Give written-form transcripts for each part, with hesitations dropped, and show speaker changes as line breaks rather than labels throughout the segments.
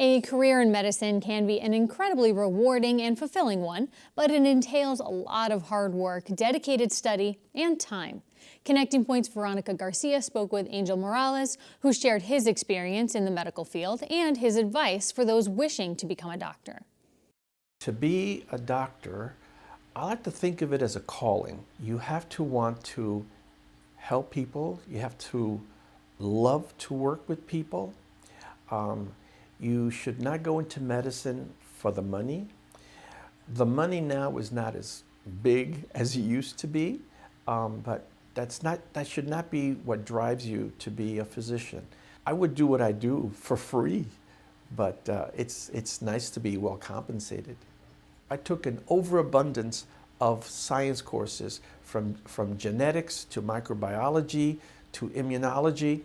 A career in medicine can be an incredibly rewarding and fulfilling one, but it entails a lot of hard work, dedicated study, and time. Connecting Point's Veronica Garcia spoke with Ángel Morales, who shared his experience in the medical field and his advice for those wishing to become a doctor.
To be a doctor, I like to think of it as a calling. You have to want to help people. You have to love to work with people. You should not go into medicine for the money. The money now is not as big as it used to be, but that should not be what drives you to be a physician. I would do what I do for free, but it's nice to be well compensated. I took an overabundance of science courses from genetics to microbiology to immunology.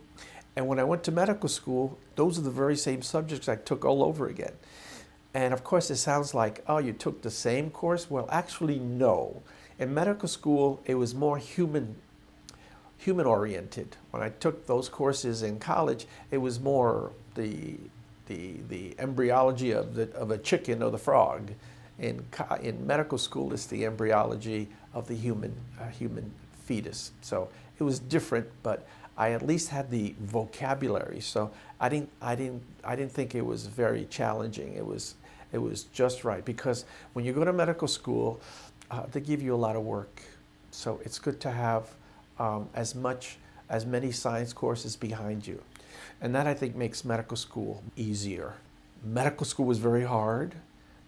And when I went to medical school, those are the very same subjects I took all over again. And of course, it sounds like, oh, you took the same course? Well, actually, no. In medical school, it was more human-oriented. When I took those courses in college, it was more the embryology of a chicken or the frog. In medical school, it's the embryology of the human fetus. So it was different, but I at least had the vocabulary. So I didn't think it was very challenging. It was just right, because when you go to medical school, they give you a lot of work. So it's good to have as many science courses behind you. And that, I think, makes medical school easier. Medical school was very hard,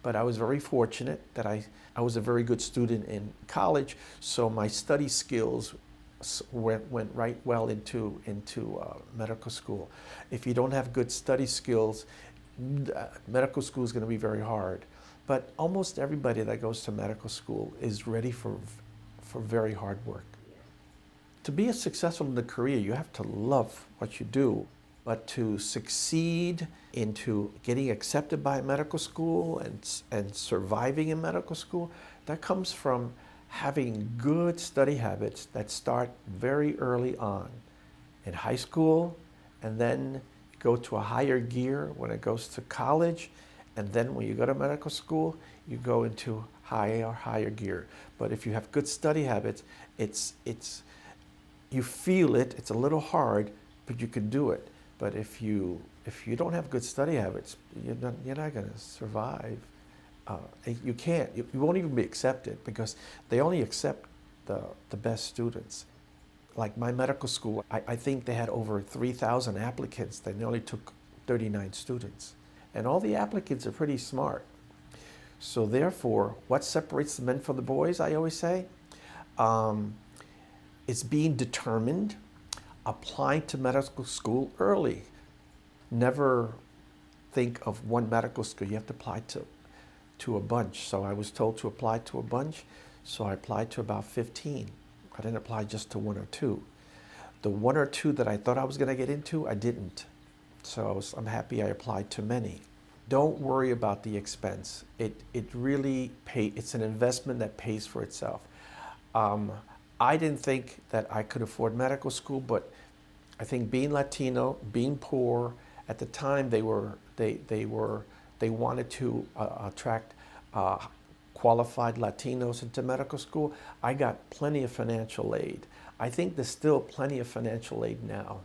but I was very fortunate that I was a very good student in college, so my study skills went right well into medical school. If you don't have good study skills, medical school is going to be very hard. But almost everybody that goes to medical school is ready for very hard work. To be successful in the career, you have to love what you do. But to succeed into getting accepted by a medical school and surviving in medical school, that comes from having good study habits that start very early on in high school, and then go to a higher gear when it goes to college, and then when you go to medical school, you go into higher gear. But if you have good study habits, you feel it. It's a little hard, but you can do it. But if you don't have good study habits, you're not going to survive. You can't. You won't even be accepted, because they only accept the best students. Like my medical school, I think they had over 3,000 applicants. They only took 39 students. And all the applicants are pretty smart. So therefore, what separates the men from the boys, I always say, is being determined, applying to medical school early. Never think of one medical school. You have to apply to a bunch. So I was told to apply to a bunch, so I applied to about 15. I didn't apply just to one or two. The one or two that I thought I was going to get into, I didn't. So I'm happy I applied to many. Don't worry about the expense. It really it's an investment that pays for itself. I didn't think that I could afford medical school, but I think being Latino, being poor, at the time they wanted to attract qualified Latinos into medical school. I got plenty of financial aid. I think there's still plenty of financial aid now.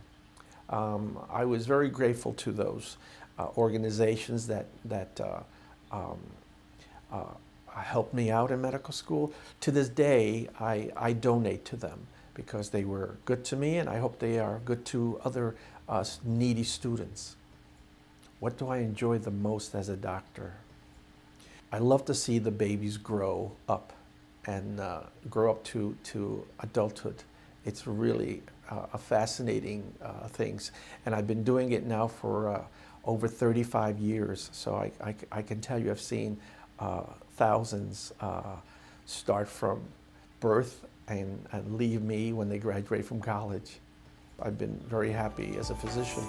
I was very grateful to those organizations that helped me out in medical school. To this day, I donate to them because they were good to me, and I hope they are good to other needy students. What do I enjoy the most as a doctor? I love to see the babies grow up and grow up to adulthood. It's really a fascinating thing. And I've been doing it now for over 35 years. So I can tell you I've seen thousands start from birth and leave me when they graduate from college. I've been very happy as a physician.